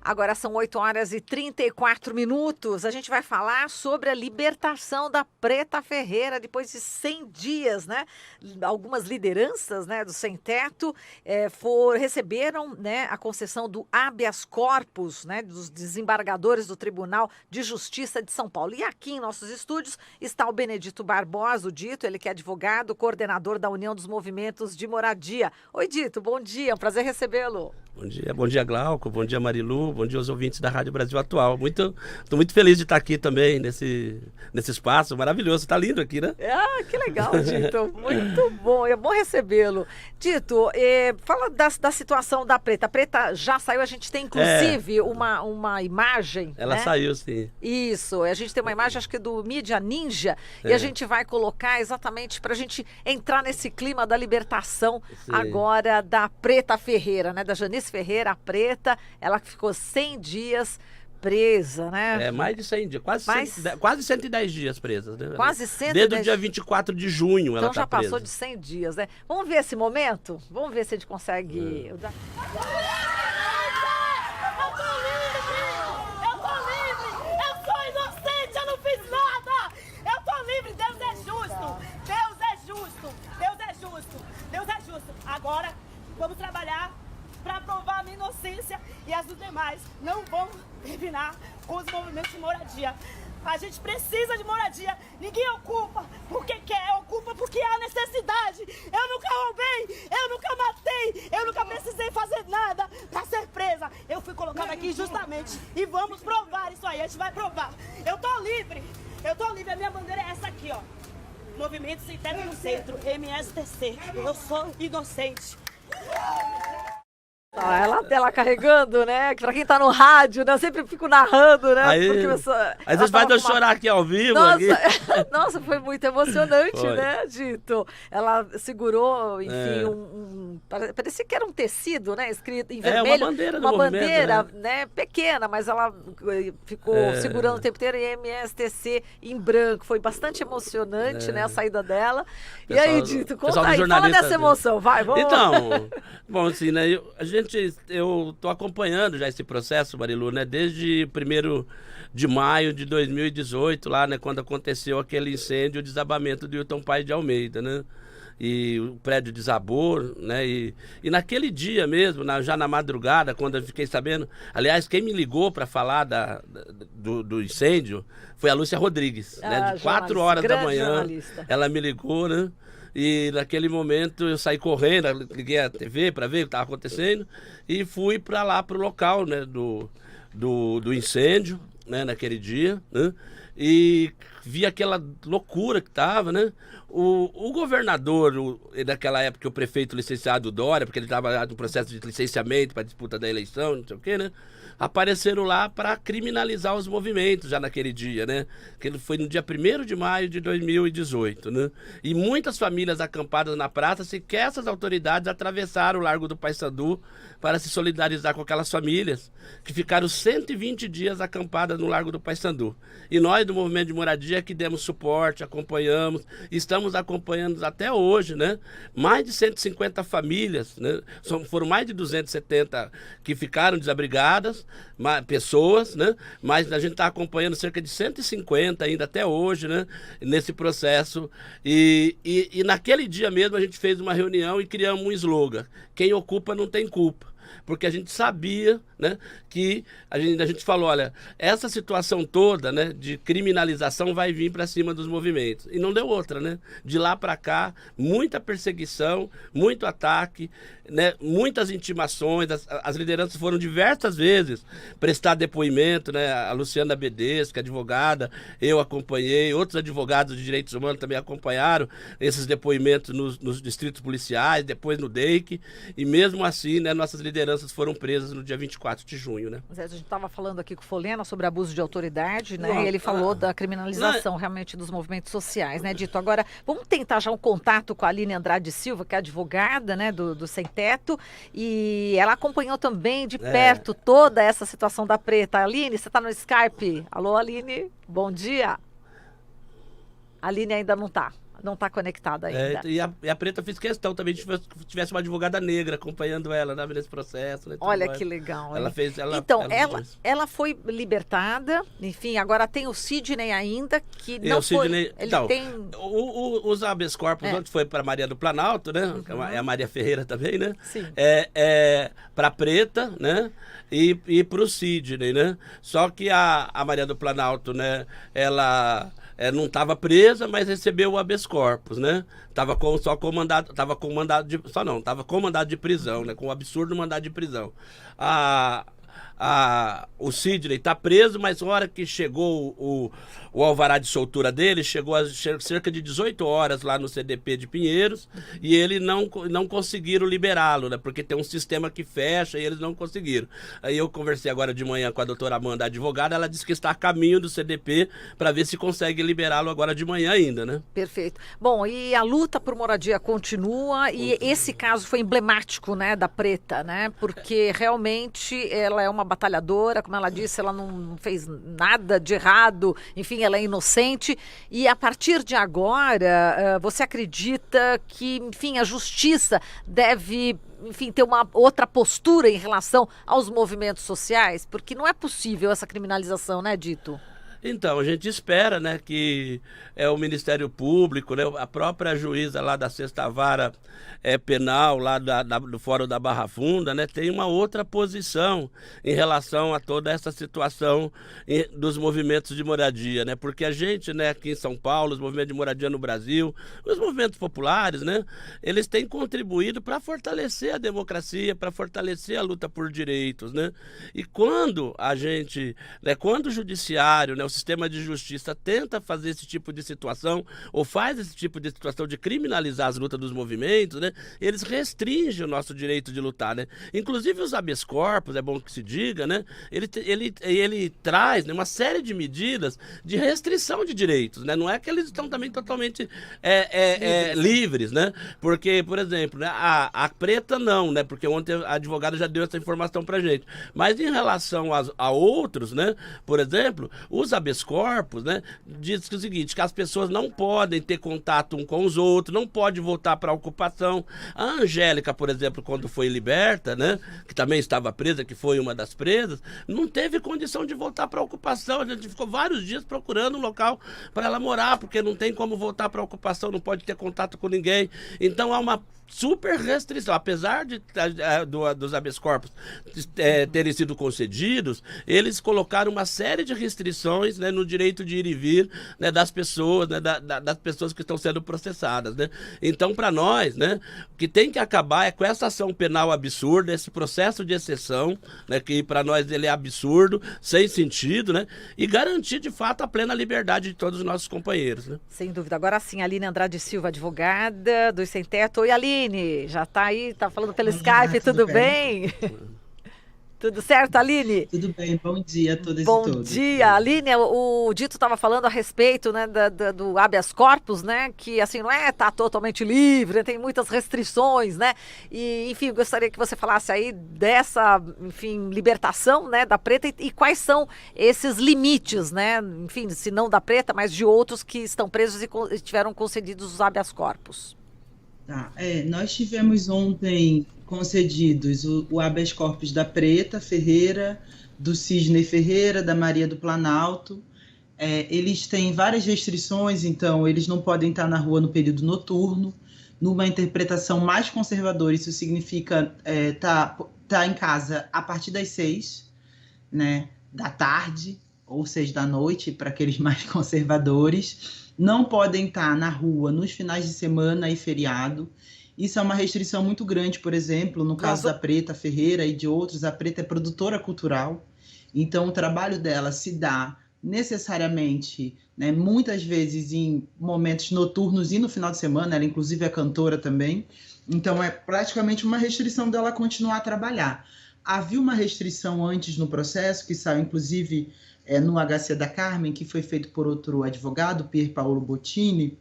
Agora são 8h34. A gente vai falar sobre a libertação da Preta Ferreira depois de 100 dias, né? Algumas lideranças, né, do Sem Teto receberam, né, a concessão do habeas corpus, né, dos desembargadores do Tribunal de Justiça de São Paulo. E aqui em nossos estúdios está o Benedito Barbosa, o Dito, ele que é advogado, coordenador da União dos Movimentos de Moradia. Oi, Dito, bom dia, é um prazer recebê-lo. Bom dia, Glauco, bom dia, Marilu, bom dia aos ouvintes da Rádio Brasil Atual. Estou muito feliz de estar aqui também nesse espaço maravilhoso, está lindo aqui, né? Ah, que legal, Dito, muito bom, é bom recebê-lo. Dito, fala da situação da Preta. A Preta já saiu, a gente tem inclusive uma imagem. Ela, né? Saiu, sim. Isso, a gente tem uma imagem, acho que do Mídia Ninja, e a gente vai colocar exatamente para a gente entrar nesse clima da libertação agora da Preta Ferreira, né? Da Janice Ferreira, a Preta, ela ficou 100 dias presa, né? Mais de 100 dias, quase 110 dias presa, né? Quase 110 Desde o dia 24 de junho ela está presa. Então já passou de 100 dias, né? Vamos ver esse momento? Vamos ver se a gente consegue... Agora, vamos trabalhar para provar a minha inocência e as dos demais. Não vamos terminar com os movimentos de moradia. A gente precisa de moradia. Ninguém ocupa porque quer, ocupa porque há necessidade. Eu nunca roubei, eu nunca matei, eu nunca precisei fazer nada para ser presa. Eu fui colocada aqui justamente e vamos provar isso aí. A gente vai provar. Eu tô livre. A minha bandeira é essa aqui, ó. Movimento Sem Teto no Centro, MSTC. Eu sou inocente. Ela carregando, né? Pra quem tá no rádio, né? Eu sempre fico narrando, né? Aí, às vezes vai chorar aqui ao vivo. Nossa, aqui. Nossa, foi muito emocionante, né, Dito? Ela segurou, enfim, parecia que era um tecido, né? Escrito em vermelho. Uma bandeira, né? Pequena, mas ela ficou segurando o tempo inteiro em MSTC em branco. Foi bastante emocionante, né? A saída dela. E aí, Dito, conta aí, fala dessa emoção, vai, vamos. Então, bom, assim, né? Eu tô acompanhando já esse processo, Marilu, né? Desde 1º de maio de 2018, lá, né? Quando aconteceu aquele incêndio, o desabamento do Hilton Paes de Almeida, né? E o prédio desabou, né? E naquele dia mesmo, já na madrugada, quando eu fiquei sabendo... Aliás, quem me ligou para falar do incêndio foi a Lúcia Rodrigues, né? De 4 horas da manhã, ela me ligou, né? E naquele momento eu saí correndo, liguei a TV para ver o que estava acontecendo e fui para lá, para o local, né, do incêndio, né, naquele dia, né, e vi aquela loucura que estava, né? O governador, naquela época, o prefeito licenciado Dória, porque ele estava no processo de licenciamento para a disputa da eleição, não sei o quê, né? Apareceram lá para criminalizar os movimentos já naquele dia, né? Que foi no dia 1º de maio de 2018, né? E muitas famílias acampadas na praça, sequer essas autoridades atravessaram o Largo do Paissandu para se solidarizar com aquelas famílias que ficaram 120 dias acampadas no Largo do Paissandu. E nós do Movimento de Moradia que demos suporte, acompanhamos, estamos acompanhando até hoje, né? Mais de 150 famílias, né? Foram mais de 270 que ficaram desabrigadas, pessoas, né? Mas a gente está acompanhando cerca de 150 ainda até hoje, né? Nesse processo. E naquele dia mesmo a gente fez uma reunião e criamos um slogan: quem ocupa não tem culpa. Porque a gente sabia, né, que a gente falou, olha, essa situação toda, né, de criminalização vai vir para cima dos movimentos. E não deu outra, né? De lá para cá, muita perseguição, muito ataque, né, muitas intimações, as lideranças foram diversas vezes prestar depoimento, né? A Luciana Bedesca, advogada, eu acompanhei, outros advogados de direitos humanos também acompanharam esses depoimentos nos distritos policiais, depois no DEIC, e mesmo assim, né, nossas lideranças foram presas no dia 24 de junho, né? A gente estava falando aqui com o Folena sobre abuso de autoridade, né? E ele falou da criminalização realmente dos movimentos sociais, né, Dito? Agora, vamos tentar já um contato com a Aline Andrade Silva, que é advogada, né, do Sem Teto, e ela acompanhou também de perto toda essa situação da Preta. Aline, você está no Skype? Alô, Aline? Bom dia. A Aline ainda não está. Não está conectada ainda. E a Preta fez questão também de que tivesse uma advogada negra acompanhando ela, né, nesse processo. Né, Olha que legal. Ela fez, então, ela foi libertada, enfim, agora tem o Sidney ainda, que não foi... Sidney, ele então, tem... os habeas corpus, onde foi para Maria do Planalto, né, é a Maria Ferreira também, né, Sim. para a Preta, né, e para o Sidney, né, só que a Maria do Planalto, né, ela... não estava presa, mas recebeu o habeas corpus, né? Estava com mandado de prisão, né? Com um absurdo mandado de prisão. O Sidney está preso, mas na hora que chegou o alvará de soltura dele, chegou a cerca de 18 horas lá no CDP de Pinheiros, e eles não conseguiram liberá-lo, né? Porque tem um sistema que fecha e eles não conseguiram. Aí eu conversei agora de manhã com a doutora Amanda, a advogada, ela disse que está a caminho do CDP para ver se consegue liberá-lo agora de manhã ainda, né? Perfeito. Bom, e a luta por moradia continua, e esse caso foi emblemático, né, da Preta, né? Porque realmente ela é uma batalhadora, como ela disse, ela não fez nada de errado, enfim, ela é inocente, e a partir de agora, você acredita que, enfim, a justiça deve, enfim, ter uma outra postura em relação aos movimentos sociais? Porque não é possível essa criminalização, né, Dito? Então, a gente espera, né, que o Ministério Público, né, a própria juíza lá da Sexta Vara Penal, lá do Fórum da Barra Funda, né, tem uma outra posição em relação a toda essa situação dos movimentos de moradia, né, porque a gente, né, aqui em São Paulo, os movimentos de moradia no Brasil, os movimentos populares, né, eles têm contribuído para fortalecer a democracia, para fortalecer a luta por direitos, né, e quando a gente, né, quando o judiciário, né, o sistema de justiça tenta fazer esse tipo de situação, ou faz esse tipo de situação de criminalizar as lutas dos movimentos, né, eles restringem o nosso direito de lutar, né? Inclusive os habeas corpus, é bom que se diga, né, ele traz, né, uma série de medidas de restrição de direitos, né? Não é que eles estão também totalmente livres, né? Porque, por exemplo, né, a Preta não, né? Porque ontem a advogada já deu essa informação pra gente. Mas em relação a outros, né? Por exemplo, os habeas corpus, né? Diz que é o seguinte, que as pessoas não podem ter contato um com os outros, não pode voltar para a ocupação. A Angélica, por exemplo, quando foi liberta, né? Que também estava presa, que foi uma das presas, não teve condição de voltar para a ocupação. A gente ficou vários dias procurando um local para ela morar, porque não tem como voltar para a ocupação, não pode ter contato com ninguém. Então há uma super restrição, apesar dos habeas corpus terem sido concedidos, eles colocaram uma série de restrições, né, no direito de ir e vir, né, das pessoas, né, das pessoas que estão sendo processadas, né? Então, para nós, né, o que tem que acabar é com essa ação penal absurda, esse processo de exceção, né, que para nós ele é absurdo, sem sentido, né, e garantir de fato a plena liberdade de todos os nossos companheiros, né? Sem dúvida. Agora sim, Aline Andrade Silva, advogada dos Sem Teto. Oi, Aline, já está aí, está falando pelo Skype, tudo bem? Tudo certo, Aline? Tudo bem, bom dia a todas e Bom todos. dia, Aline, o Dito estava falando a respeito, né, do habeas corpus, né, que assim, não tá totalmente livre, tem muitas restrições, né, e enfim, gostaria que você falasse aí dessa, enfim, libertação, né, da Preta e quais são esses limites, né, enfim, se não da Preta, mas de outros que estão presos e tiveram concedidos os habeas corpus. Tá, nós tivemos ontem concedidos o habeas corpus da Preta Ferreira, do Sidney Ferreira, da Maria do Planalto. Eles têm várias restrições, então eles não podem estar na rua no período noturno. Numa interpretação mais conservadora, isso significa tá em casa a partir das 6, né, da tarde ou 6 da noite, para aqueles mais conservadores. Não podem estar na rua nos finais de semana e feriado. Isso é uma restrição muito grande, por exemplo, no caso da Preta Ferreira e de outros. A Preta é produtora cultural, então o trabalho dela se dá necessariamente, né, muitas vezes em momentos noturnos e no final de semana. Ela inclusive é cantora também, então é praticamente uma restrição dela continuar a trabalhar. Havia uma restrição antes no processo, que saiu inclusive no HC da Carmen, que foi feito por outro advogado, Pier Paolo Bottini,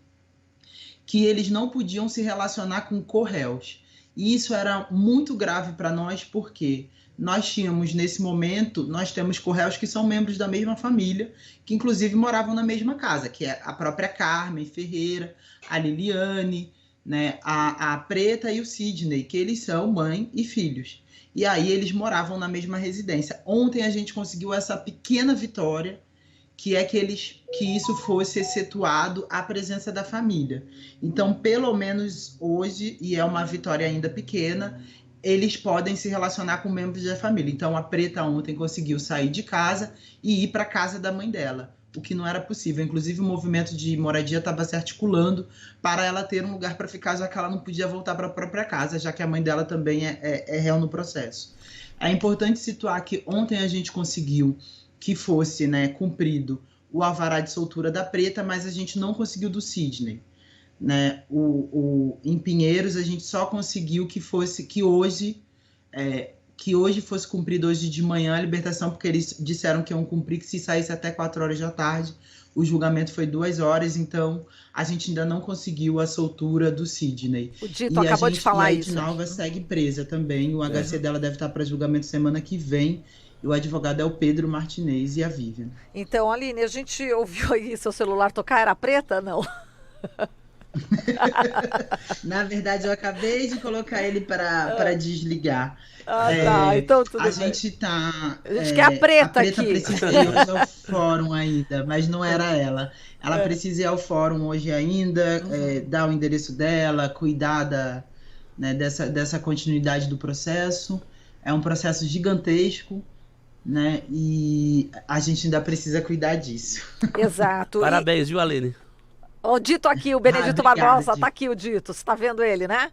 que eles não podiam se relacionar com co-réus. E isso era muito grave para nós, porque nós tínhamos, nesse momento, nós temos co-réus que são membros da mesma família, que inclusive moravam na mesma casa, que é a própria Carmen Ferreira, a Liliane, né, a Preta e o Sidney, que eles são mãe e filhos. E aí eles moravam na mesma residência. Ontem a gente conseguiu essa pequena vitória, que é que isso fosse excetuado a presença da família. Então, pelo menos hoje, e é uma vitória ainda pequena, eles podem se relacionar com membros da família. Então, a Preta ontem conseguiu sair de casa e ir para a casa da mãe dela, o que não era possível. Inclusive, o movimento de moradia estava se articulando para ela ter um lugar para ficar, já que ela não podia voltar para a própria casa, já que a mãe dela também é réu no processo. É importante situar que ontem a gente conseguiu que fosse, né, cumprido o alvará de soltura da Preta, mas a gente não conseguiu do Sidney. Né? Em Pinheiros, a gente só conseguiu que hoje fosse cumprido hoje de manhã a libertação, porque eles disseram que iam cumprir, que se saísse até 4 horas da tarde. O julgamento foi 2 horas, então a gente ainda não conseguiu a soltura do Sidney. O Dito acabou de falar isso. E a Edinalva segue presa também. O HC dela deve estar para julgamento semana que vem. E o advogado é o Pedro Martinez e a Vivian. Então, Aline, a gente ouviu aí seu celular tocar, era Preta? Não. Na verdade, eu acabei de colocar ele para desligar. Tá. Então tudo bem. A gente quer a Preta aqui. A Preta aqui. precisa ir hoje ao fórum ainda, mas não era ela. Ela precisa ir ao fórum hoje ainda, dar o endereço dela, cuidar né, dessa continuidade do processo. É um processo gigantesco, né? E a gente ainda precisa cuidar disso. Exato. Parabéns, viu, Aline? O Dito aqui, o Benedito obrigada, Barbosa, Dito. tá aqui o Dito, você está vendo ele, né?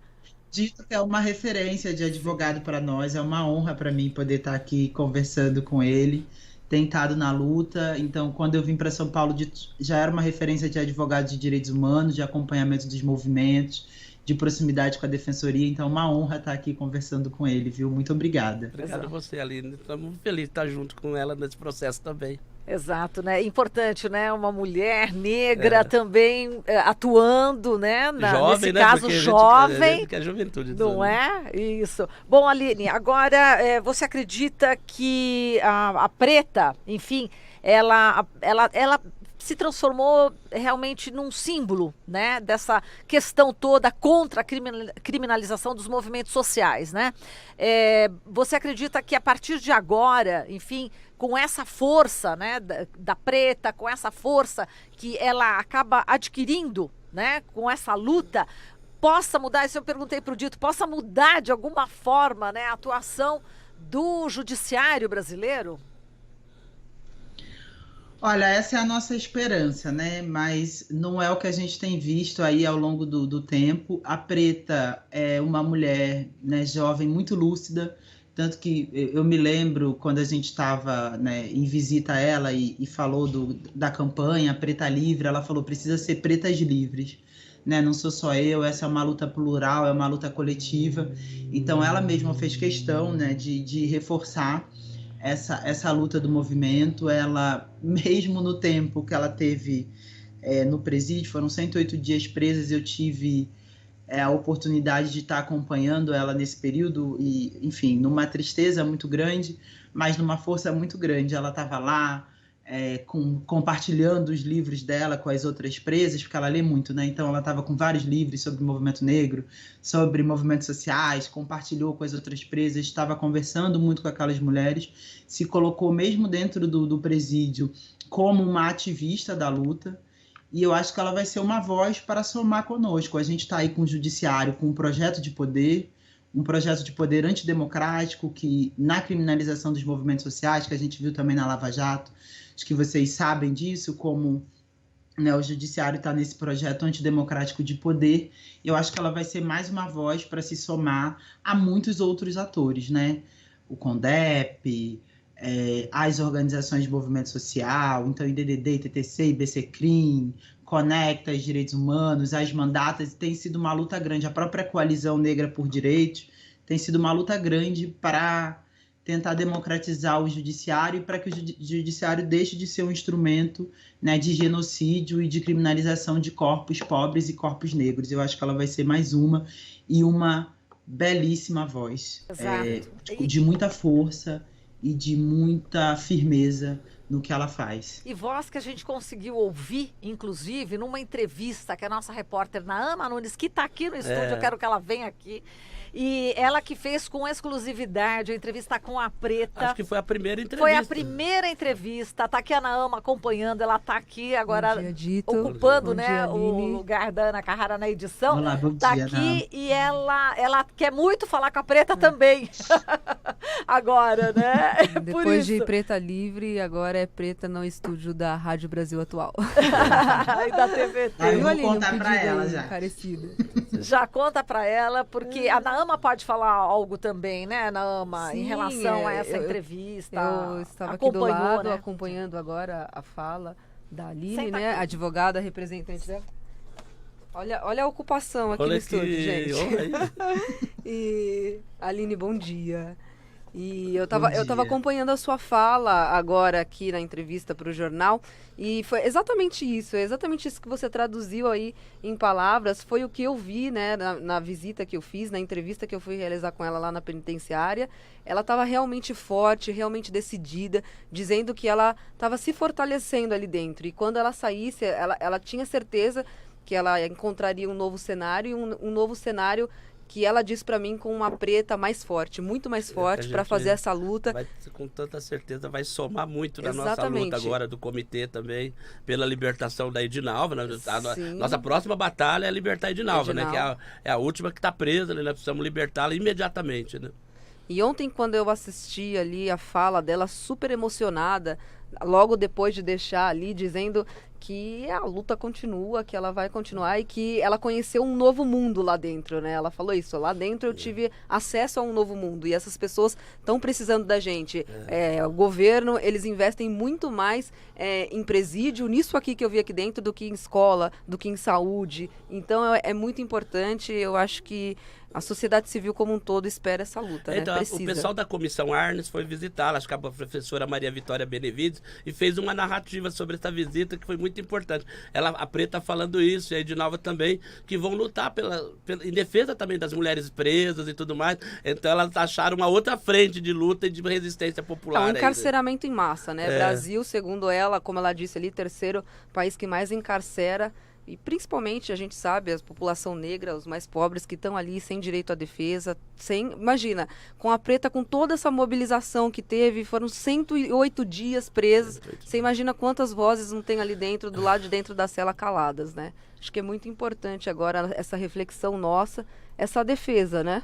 Dito que é uma referência de advogado para nós, é uma honra para mim poder estar aqui conversando com ele, tem estado na luta. Então, quando eu vim para São Paulo, Dito já era uma referência de advogado de direitos humanos, de acompanhamento dos movimentos, de proximidade com a defensoria. Então, é uma honra estar aqui conversando com ele, viu? Muito obrigada. Obrigado a você, Aline. Estamos felizes de estar junto com ela nesse processo também. Exato, né? Importante, né? Uma mulher negra também atuando, né? Jovem, nesse caso, porque jovem. A gente quer juventude. Não é? Isso. Bom, Aline, agora você acredita que a Preta, enfim, ela se transformou realmente num símbolo, né, dessa questão toda contra a criminalização dos movimentos sociais, né? Você acredita que a partir de agora, enfim, com essa força, né, da Preta, com essa força que ela acaba adquirindo, né, com essa luta, possa mudar, isso eu perguntei para o Dito, possa mudar de alguma forma, né, a atuação do judiciário brasileiro? Olha, essa é a nossa esperança, né? Mas não é o que a gente tem visto aí ao longo do tempo. A Preta é uma mulher, né, jovem, muito lúcida, tanto que eu me lembro quando a gente estava, né, em visita a ela e falou da campanha Preta Livre, ela falou, precisa ser pretas livres, né? Não sou só eu, essa é uma luta plural, é uma luta coletiva. Então ela mesma fez questão, né, de reforçar essa luta do movimento. Ela, mesmo no tempo que ela teve no presídio, foram 108 dias presas, eu tive a oportunidade de estar acompanhando ela nesse período e, enfim, numa tristeza muito grande, mas numa força muito grande. Ela estava lá compartilhando os livros dela com as outras presas, porque ela lê muito, né? Então ela estava com vários livros sobre o movimento negro, sobre movimentos sociais, compartilhou com as outras presas, estava conversando muito com aquelas mulheres, se colocou mesmo dentro do presídio como uma ativista da luta, e eu acho que ela vai ser uma voz para somar conosco. A gente está aí com o judiciário, com um projeto de poder antidemocrático, que na criminalização dos movimentos sociais, que a gente viu também na Lava Jato, acho que vocês sabem disso, como, né, o judiciário está nesse projeto antidemocrático de poder. Eu acho que ela vai ser mais uma voz para se somar a muitos outros atores, né? O CONDEP, as organizações de movimento social, então IDDD, ITTC, IBCCRIM, Conecta os Direitos Humanos, as mandatas. Tem sido uma luta grande. A própria Coalizão Negra por Direitos tem sido uma luta grande para tentar democratizar o judiciário e para que o judiciário deixe de ser um instrumento, né, de genocídio e de criminalização de corpos pobres e corpos negros. Eu acho que ela vai ser mais uma, e uma belíssima voz, Exato. de muita força e de muita firmeza no que ela faz. E voz que a gente conseguiu ouvir, inclusive, numa entrevista que a nossa repórter Naama Nunes, que está aqui no estúdio, eu quero que ela venha aqui. E ela que fez com exclusividade a entrevista com a Preta. Acho que foi a primeira entrevista. Foi a primeira entrevista. Tá aqui a Naama acompanhando, ela tá aqui agora Bom dia, Dito. ocupando, Bom né, dia, o Aline. lugar da Ana Carrara na edição. Olá, bom Tá dia, aqui Naama. e ela quer muito falar com a Preta também. Agora, né? É por Depois de isso. Preta Livre, agora é Preta no estúdio da Rádio Brasil Atual. E da TVT. Ah, eu Viu, vou Aline? Um contar pra pedido ela aí, já. encarecido. Já conta pra ela, porque a Naama pode falar algo também, né, Naama, em Sim, relação a essa eu entrevista. Eu estava aqui do Acompanhou, lado, né? acompanhando agora a fala da Aline, Senta né? aqui. Advogada, representante dela. Olha a ocupação aqui Olha no estúdio, gente. olha aí. E Aline, bom dia. E eu Bom tava dia. acompanhando a sua fala agora aqui na entrevista para o jornal e foi exatamente isso que você traduziu aí em palavras, foi o que eu vi, né, na visita que eu fiz, na entrevista que eu fui realizar com ela lá na penitenciária. Ela estava realmente forte, realmente decidida, dizendo que ela estava se fortalecendo ali dentro e quando ela saísse, ela tinha certeza que ela encontraria um novo cenário e um novo cenário que ela disse para mim com uma Preta mais forte, muito mais forte para gente fazer essa luta. Vai, com tanta certeza vai somar muito na nossa Exatamente. luta agora do comitê também, pela libertação da Edinalva. Né? Sim. Nossa próxima batalha é libertar a Edinalva, né? Que Edinalva. é a última que está presa, né? Nós precisamos libertá-la imediatamente, né? E ontem, quando eu assisti ali a fala dela, super emocionada, logo depois de deixar ali, dizendo que a luta continua, que ela vai continuar e que ela conheceu um novo mundo lá dentro, né? Ela falou isso, lá dentro eu tive acesso a um novo mundo e essas pessoas estão precisando da gente. O governo, eles investem muito mais em presídio, nisso aqui que eu vi aqui dentro, do que em escola, do que em saúde. Então é muito importante, eu acho que a sociedade civil como um todo espera essa luta, Então, né? o pessoal da Comissão Arnes foi visitá-la, acho que a professora Maria Vitória Benevides, e fez uma narrativa sobre essa visita que foi muito importante. A Preta falando isso, e a Edinalva também, que vão lutar em defesa também das mulheres presas e tudo mais. Então elas acharam uma outra frente de luta e de resistência popular. É um aí, né? encarceramento em massa, né? Brasil, segundo ela, como ela disse ali, terceiro país que mais encarcera. E principalmente, a gente sabe, a população negra, os mais pobres que estão ali sem direito à defesa, imagina, com a Preta, com toda essa mobilização que teve, foram 108 dias presas, você imagina quantas vozes não tem ali dentro, do lado de dentro da cela caladas, né? Acho que é muito importante agora essa reflexão nossa, essa defesa, né?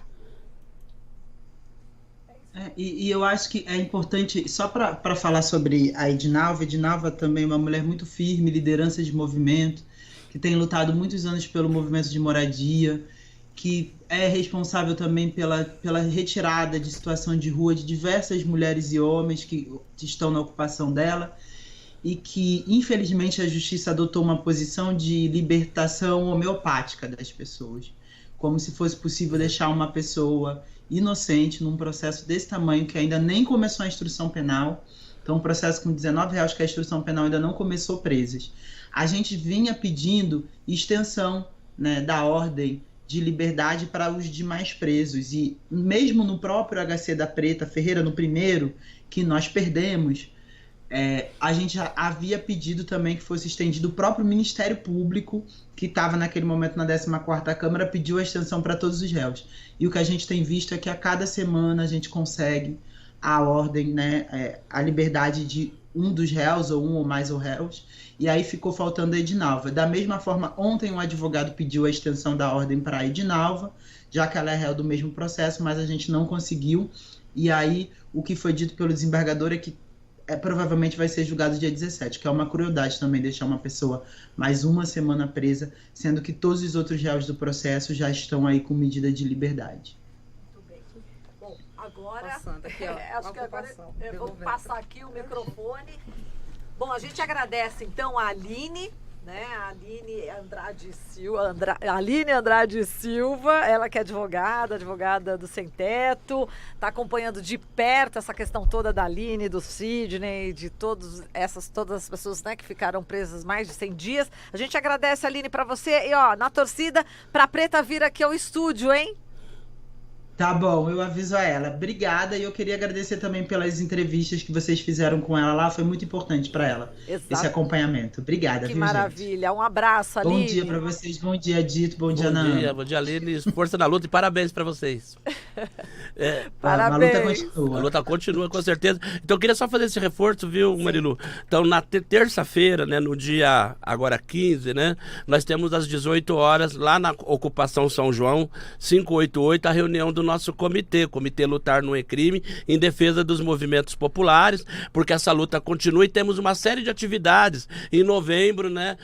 E eu acho que é importante, só para falar sobre a Edinalva também é uma mulher muito firme, liderança de movimento, que tem lutado muitos anos pelo movimento de moradia, que é responsável também pela retirada de situação de rua de diversas mulheres e homens que estão na ocupação dela, e que, infelizmente, a justiça adotou uma posição de libertação homeopática das pessoas, como se fosse possível deixar uma pessoa inocente num processo desse tamanho, que ainda nem começou a instrução penal. Então, um processo com 19 réus que a instrução penal ainda não começou, presas. A gente vinha pedindo extensão, né, da ordem de liberdade para os demais presos. E mesmo no próprio HC da Preta Ferreira, no primeiro, que nós perdemos, a gente já havia pedido também que fosse estendido. O próprio Ministério Público, que estava naquele momento na 14ª Câmara, pediu a extensão para todos os réus. E o que a gente tem visto é que a cada semana a gente consegue a ordem, né, a liberdade de um dos réus, ou um ou mais réus, e aí ficou faltando a Edinalva. Da mesma forma, ontem um advogado pediu a extensão da ordem para a Edinalva, já que ela é réu do mesmo processo, mas a gente não conseguiu. E aí o que foi dito pelo desembargador é que provavelmente vai ser julgado dia 17, que é uma crueldade também deixar uma pessoa mais uma semana presa, sendo que todos os outros réus do processo já estão aí com medida de liberdade. Muito bem. Bom, agora, Passando aqui, ó, acho que agora ocupação, eu vou devolvendo. passar aqui o microfone. Bom, a gente agradece então a Aline, né? A Aline Andrade Silva, ela que é advogada do Sem Teto, está acompanhando de perto essa questão toda da Aline, do Sidney, de todas as pessoas, né, que ficaram presas mais de 100 dias. A gente agradece, Aline, para você e, ó, na torcida, para a Preta vir aqui ao estúdio, hein? Tá bom, eu aviso a ela. Obrigada, e eu queria agradecer também pelas entrevistas que vocês fizeram com ela lá, foi muito importante para ela, esse Exato. acompanhamento. Obrigada, Que viu, gente? maravilha. Um abraço, Bom Aline. dia para vocês, bom dia, Dito, bom dia, Ana. Bom dia, Aline. Força na luta e parabéns para vocês. A luta Parabéns. A continua. luta continua, com certeza. Então, eu queria só fazer esse reforço, viu, Marilu? Então, na terça-feira, né, no dia agora 15, né, nós temos às 18 horas, lá na Ocupação São João, 588, a reunião do nosso Comitê Lutar Não é Crime, em defesa dos movimentos populares, porque essa luta continua e temos uma série de atividades em novembro, né,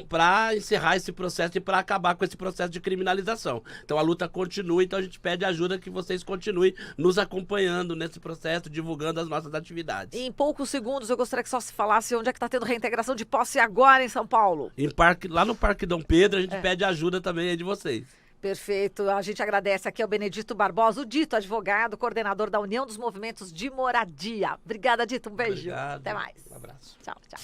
para encerrar esse processo e para acabar com esse processo de criminalização. Então, a luta continua, então a gente pede ajuda que vocês continuem nos acompanhando nesse processo, divulgando as nossas atividades. Em poucos segundos, eu gostaria que só se falasse onde é que está tendo reintegração de posse agora em São Paulo. Lá no Parque Dom Pedro, a gente pede ajuda também aí de vocês. Perfeito. A gente agradece aqui ao Benedito Barbosa, o Dito, advogado, coordenador da União dos Movimentos de Moradia. Obrigada, Dito. Um beijo. Obrigado. Até mais. Um abraço. Tchau, tchau.